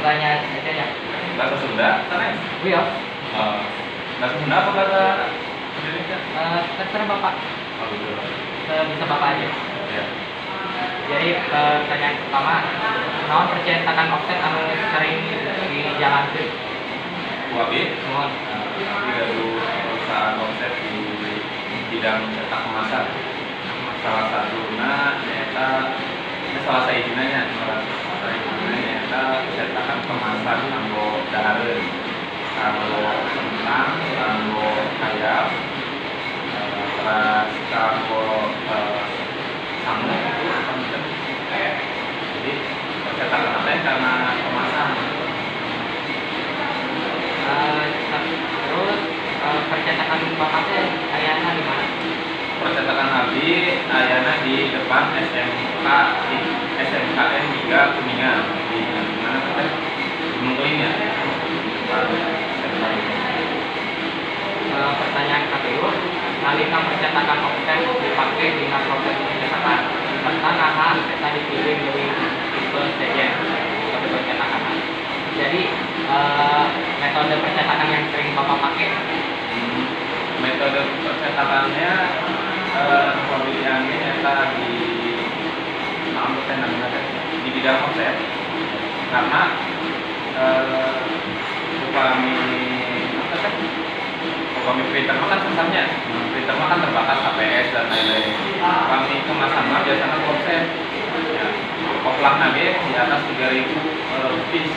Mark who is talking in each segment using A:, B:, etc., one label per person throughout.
A: Sungganya aja ya.
B: Bahasa Sunda, kan?
A: Iya.
B: Bahasa Sunda apa bahasa Indonesia?
A: Terserah Bapak.
B: Oh, gitu.
A: Bisa Bapak aja.
B: Ya.
A: Jadi pertanyaan pertama, naon percetakan offset anu sering dijalankan?
B: Wabi,
A: Mohon.
B: baru perusahaan offset di bidang cetak kemasan. Salah satunya nyata, salah satunya nyata cetakan kemasan kanggo dahareun, kanggo kentang, kanggo ayam, terus kanggo sangu itu penting. Jadi percetakan apa karena kemasan.
A: Terus percetakan Bapak teh ayana di mana?
B: Percetakan Abi ayana di depan SMK di SMKN 3 Kuningan di mana teh? Gunung Keling ya.
A: Pertanyaan kedua, nalika percetakan offset dipakai di proses percetakan serta naha kita dipilih dari tipe sejen untuk percetakan. Jadi metode percetakan yang sering Bapak pakai?
B: Metode percetakannya pemilihannya nyata di di bidang offset karena upami printer mah kan susahnya, printer mah kan terbatas HPS dan lain-lain. Upami kemasan mah biasanya offset ya, koplang nage di atas 3.000 piece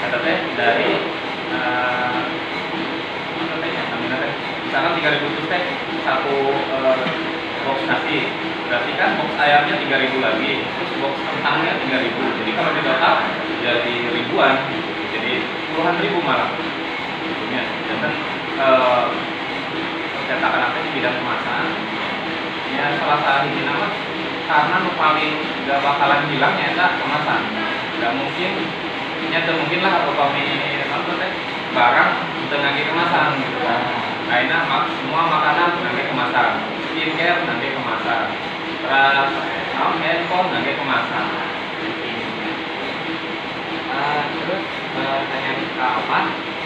B: kata teh dari misalkan 3.000 piece teh satu box nasi, berarti kan box ayamnya 3.000 lagi, terus box kentangnya 3.000. Jadi kalau di total jadi ribuan, jadi puluhan ribu malah. Dan kan percetakan apa di bidang kemasan ya salah satu nama karena nu paling gak bakalan hilang nyata kemasan. Gak mungkin lah upami barang dengan kemasan gitu kan. Karena semua makanan dengan kemasan, skincare nanti kemasan, terus handphone nanti kemasan.
A: Terus pertanyaan keempat,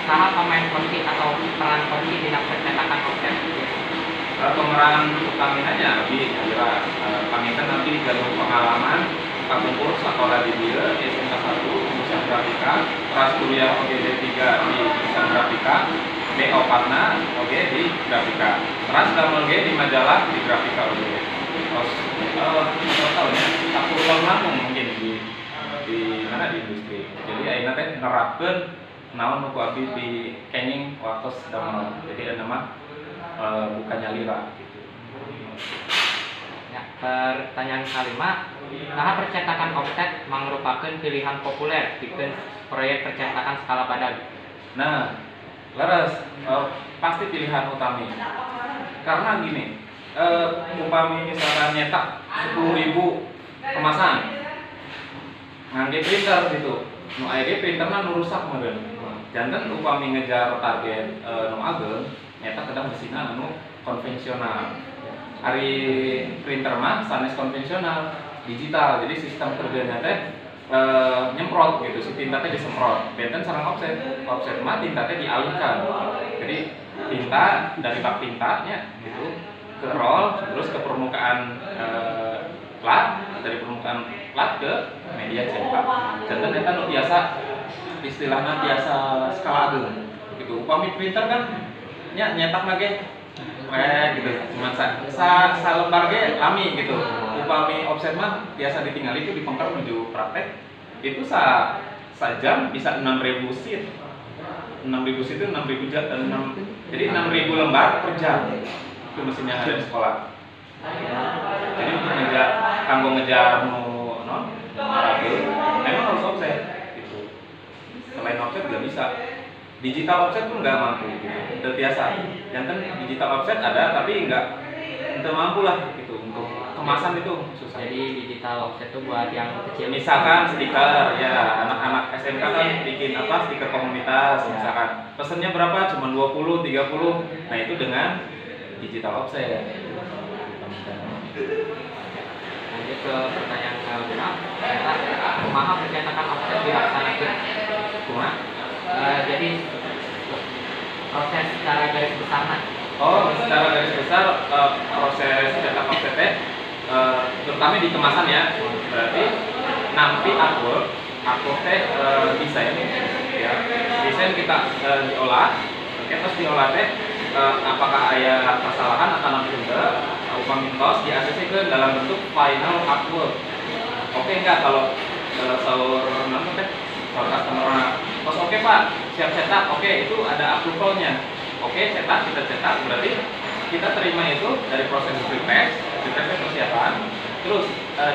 A: saha pemain kunci atau peran kunci di percetakan offset?
B: Pemeran utamanya di kami kan nanti jalur pengalaman kakumpul sekolah di dia SMK 1 jurusan grafika, kelas kuliah OGD 3 di jurusan grafika, BO Partna OG di grafika, kelas damel G di majalah di grafika OG. Terus tahunnya 10 tahun lalu mungkin di mana di industri. Jadi ayeuna teh nerapkeun naon nu abi di kenging waktu damel. Jadi nama bukannya lira gitu.
A: Ya, pertanyaan kelima, nah percetakan offset merupakan pilihan populer di proyek percetakan skala badan.
B: Nah, leres pasti pilihan utama. Karena gini, upami misalkan nyetak 10.000 kemasan, ngangge printer gitu, nu aya printerna nu rusak meureun. Janten upami ngejar target nu ageng, nyetak kadang mesinna anu konvensional. Hari printer mah sanes konvensional, digital. Jadi sistem kerjanya teh nyemprot gitu, si tinta teh disemprot. Benten sareng offset mah tinta teh dialihkan. Jadi tinta dari bak tintanya gitu ke roll terus ke permukaan plat, dari permukaan plat ke media cetak. Janten eta nu biasa istilahna biasa skala ageung. Gitu. Upami printer kan nyetak lagi gitu, cuma sa lembar ge lami gitu. Upami offset mah biasa ditinggal itu dipengker menuju praktek. Itu jam bisa 6.000 sheet. 6.000 sheet itu 6.000 jam dan 6, jadi 6.000 lembar per jam. Itu mesinnya ada di sekolah. Jadi untuk ngejar nu non arabe memang harus offset gitu. Selain offset juga bisa. Digital offset pun nggak mampu, gitu. Udah biasa. Jangan digital offset ada, tapi nggak mampu lah gitu untuk kemasan itu susah.
A: Jadi digital offset itu buat yang kecil.
B: Misalkan stiker, ya anak-anak SMK kan bikin apa stiker komunitas, misalkan pesennya berapa? Cuma 20, 30. Nah itu dengan digital offset.
A: Lanjut ke pertanyaan kedua, kumaha pencetakan offset dilaksanakan?
B: Kumaha?
A: Jadi proses secara garis besarnya.
B: Oh, secara garis besar proses cetak offset terutama di kemasan ya. Berarti nanti aku teh desain ya. Desain kita diolah. Oke, terus diolah teh apakah ada kesalahan atau nanti upami tos di ACC ke dalam bentuk final artwork. Oke enggak kalau sahur nanti teh kalau customer tos oke Pak, siap cetak. Oke, itu ada approvalnya. Oke, cetak, kita cetak, berarti kita terima itu dari proses prepress persiapan, terus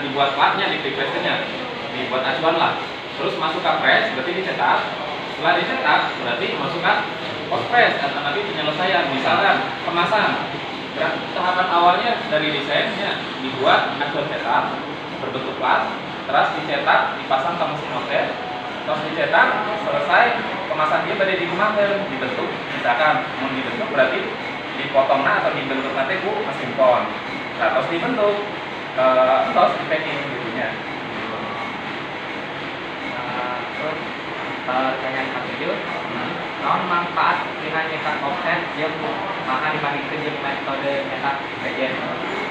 B: dibuat platnya, di prepressnya, dibuat acuan lah, terus masuk ke press, berarti dicetak. Setelah dicetak, berarti masuk ke post press atau nanti penyelesaian, misalkan kemasan. Tahapan awalnya dari desainnya dibuat acuan cetak berbentuk plat, terus dicetak, dipasang ke mesin offset, terus dicetak, selesai kemasan dia pada digunakan dibentuk, misalkan mau dibentuk berarti dipotongnya atau dibentuk nanti ku mesin pon, nah terus dibentuk, terus di packing gitunya.
A: Terus pertanyaan ketujuh, non manfaat dengan nyetak offset yang maka dibandingkan dengan metode nyetak regen.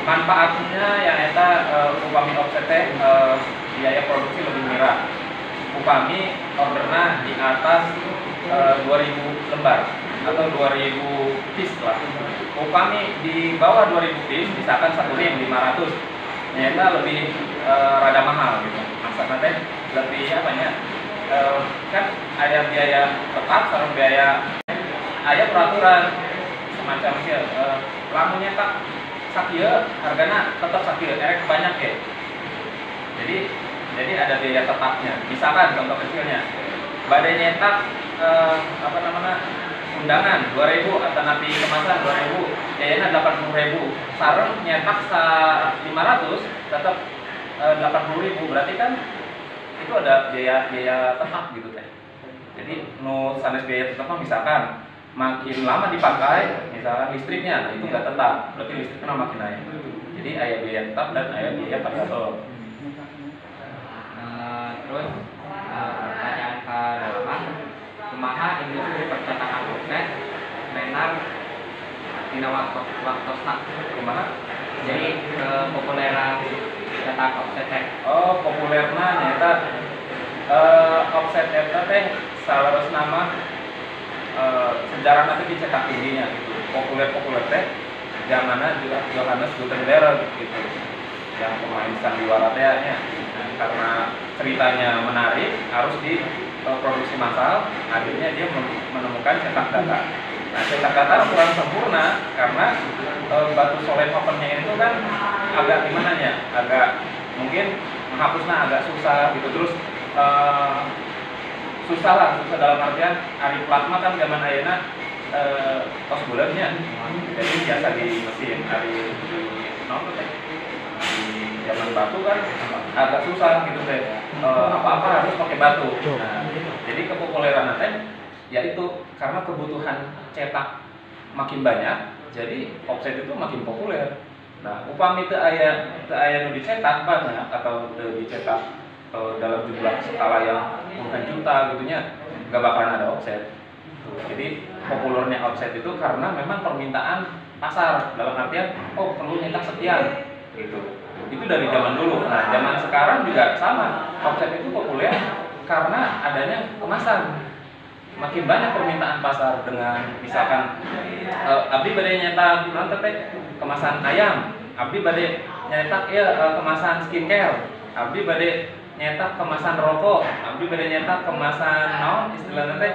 B: Manfaatnya yang eta upami offset biaya produksi lebih murah. Upami ordernya di atas 2000 lembar atau 2000 piece lah. Upami di bawah 2000 piece misalkan 1 rim 500, ternyata lebih rada mahal gitu. Maksudnya teh lebih apa ya? Kan ada biaya tetap sama biaya ada peraturan semacam sih lamun nyetak sakieu hargana tetap sakieu erek banyak ya. Jadi ada biaya tetapnya. Misalkan contoh kecilnya, badai nyetak apa namanya undangan 2000 atau nanti kemasan 2000, biayanya 80.000. Sareng nyetak 500 tetap 80.000. Berarti kan itu ada biaya tetap gitu teh. Jadi nu sanes biaya tetap misalkan makin lama dipakai, misalkan listriknya, nah itu nggak tetap, berarti listriknya makin naik. Jadi ada biaya tetap dan ada biaya variabel.
A: Terus pertanyaan ke-8, kumaha industri percetakan offset menar dina waktosna
B: Kumaha?
A: Jadi kepopuleran cetak offset
B: Oh, populerna nyata offset eta teh salah nama sejarah nanti dicetak tingginya gitu. Populer teh zamanna Johannes Gutenberg gitu. Yang pemain sandiwara teh nya. Karena ceritanya menarik, harus diproduksi massal, akhirnya dia menemukan cetak data. Nah, cetak data kurang sempurna karena batu solid opennya itu kan agak gimana ya, agak mungkin menghapusnya agak susah gitu, terus susah dalam artian ari plasma kan zaman ayeuna tos bulannya, jadi biasa di mesin ari di zaman batu kan agak susah gitu teh, apa-apa harus pakai batu. Nah, jadi kepopuleran teh yaitu karena kebutuhan cetak makin banyak, jadi offset itu makin populer. Nah, upami teu aya nu dicetak banyak atau dicetak dalam jumlah skala yang puluhan juta gitunya, nggak bakalan ada offset. Jadi populernya offset itu karena memang permintaan pasar, dalam artian perlu nyetak sekian gitu. Itu dari zaman dulu. Nah, zaman sekarang juga sama. Offset itu populer karena adanya kemasan. Makin banyak permintaan pasar dengan misalkan abdi bade nyetak kemasan ayam, abdi bade nyetak kemasan skincare, abdi bade nyetak kemasan rokok, abdi bade nyetak kemasan naon istilahnya teh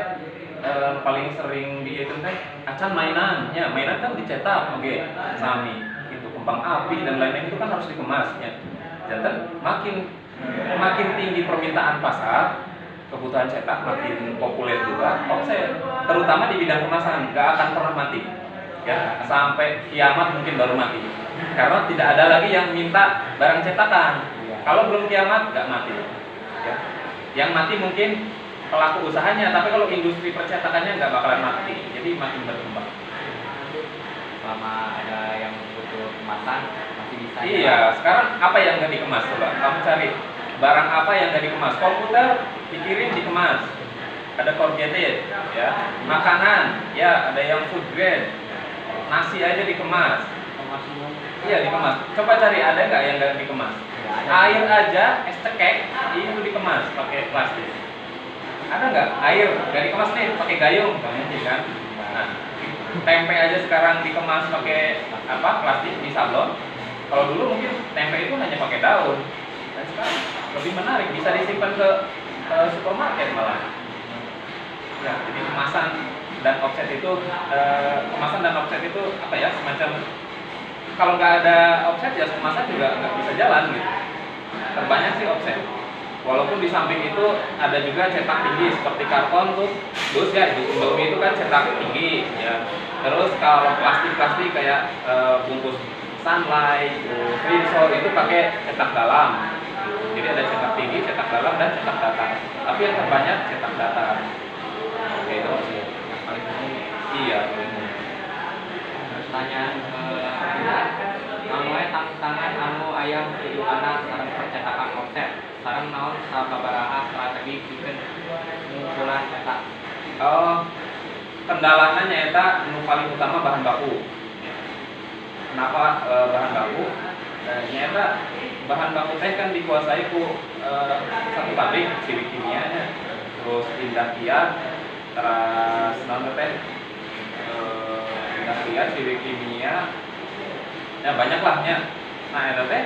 B: paling sering di itu teh acan mainan. Ya, mainan kan dicetak oke, sami itu kembang api dan lain-lain itu kan harus dikemasnya. Jadi makin tinggi permintaan pasar, kebutuhan cetak makin populer juga offset, terutama di bidang kemasan nggak akan pernah mati ya, sampai kiamat mungkin baru mati karena tidak ada lagi yang minta barang cetakan. Kalau belum kiamat nggak mati ya. Yang mati mungkin pelaku usahanya, tapi kalau industri percetakannya nggak bakalan mati, jadi makin berkembang.
A: Selama ada yang untuk kemasan masih bisa.
B: Iya, sekarang apa yang nggak dikemas coba? Kamu cari barang apa yang nggak dikemas? Komputer dikirim dikemas, ada corrugated, ya. Makanan, ya ada yang food grade. Nasi aja dikemas.
A: Kemas semua.
B: Iya dikemas. Coba cari ada nggak yang nggak dikemas? Air aja, es cekek itu dikemas pakai plastik. Ada nggak air nggak dikemas nih pakai gayung, nggak mungkin kan? Nah, tempe aja sekarang dikemas pakai apa? Plastik di sablon. Kalau dulu mungkin tempe itu hanya pakai daun. Dan sekarang lebih menarik, bisa disimpan ke supermarket malah. Ya, jadi kemasan dan offset itu apa ya, semacam kalau nggak ada offset ya kemasan juga nggak bisa jalan gitu. Terbanyak sih offset. Walaupun di samping itu ada juga cetak tinggi seperti karton tuh, terus ya di Indomie itu kan cetak tinggi ya. Terus kalau plastik kayak bungkus Sunlight, Rinso itu pakai cetak dalam. Jadi ada cetak tinggi, cetak dalam dan cetak datar. Tapi yang terbanyak cetak datar. Oke, itu sih yang paling umum. Iya, paling umum.
A: Pertanyaan kedua, tantangan anu ayam 7 anak sareng percetakan offset. Sareng naon sababaraha strategi bikin pengumpulan cetak.
B: Kendalanya nyata paling utama bahan baku. Kenapa bahan baku? Nyata bahan baku teh kan dikuasai ku satu pabrik Siwi Kimianya, terus Indah Kiat, terus non teh Indah Kiat, Siwi Kimia, ya banyak lah nya. Nah eta teh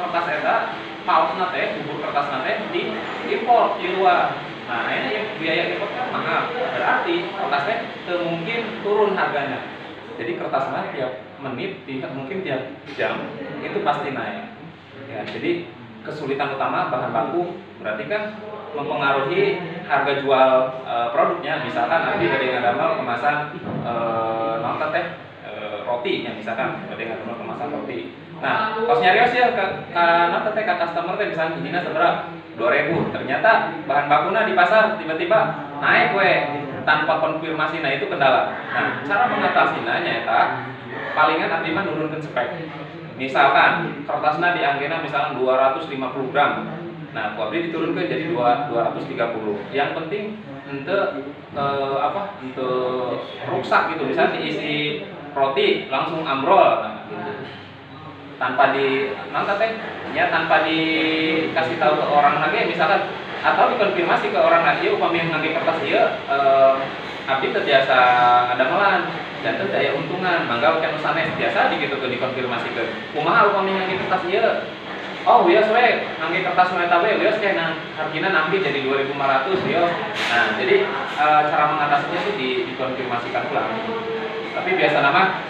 B: kertas eta pausna teh bubur kertas teh di impor di luar. Nah ini biaya impor kan mahal, berarti kertas teh mungkin turun harganya. Jadi kertas tiap menit, mungkin tiap jam itu pasti naik. Ya, jadi kesulitan utama bahan baku berarti kan mempengaruhi harga jual produknya. Misalkan nanti dari ngadamel kemasan non teh roti, ya misalkan dari ngadamel kemasan roti. Nah, pas nyarios ya ke teh ke customer teh misalkan hijina seberapa 2.000. Ternyata bahan bakuna di pasar tiba-tiba naik tanpa konfirmasi. Nah itu kendala. Nah, cara mengatasinya nyata palingan abdi mah nurunkeun spek. Misalkan kertasnya dianggena misalkan 250 gram. Nah, ku abdi diturunkeun jadi 230. Yang penting untuk rusak gitu. Misalnya diisi roti langsung ambrol, nah, gitu. Tanpa tanpa dikasih tahu ke orang lagi misalkan, atau dikonfirmasi ke orang lagi upami ngangge kertas ieu abdi terbiasa ngadamelan dan teu daya untungan mangga can sanes biasa gitu dikonfirmasikeun kumaha upami ngangge kertas ieu. Oh wios we ngangge kertas eta we wios teh hargina nampi jadi 2.500 wios. Nah jadi cara mengatasinya itu dikonfirmasikan ulang. Tapi biasa nama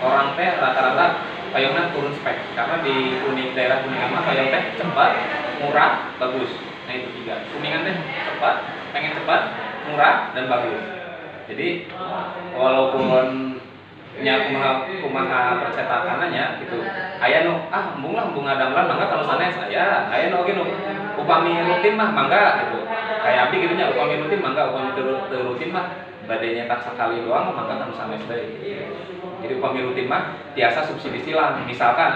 B: orang teh rata-rata payungna turun spek karena di daerah Kuningan mah payung teh cepat, murah, bagus. Nah itu tiga. Kuningan teh cepat, pengen cepat, murah dan bagus. Jadi walaupun nya kumaha percetakannya gitu. Aya nu embung ngadamlan mangga kalau sanes aya nu oge nu upami rutin mah mangga gitu. Kayak abdi kitu nya upami rutin mangga, upami teu rutin mah bade nyetak sekali doang mangga kan sanes bae. Jadi upami rutin mah tiasa subsidi silang. Misalkan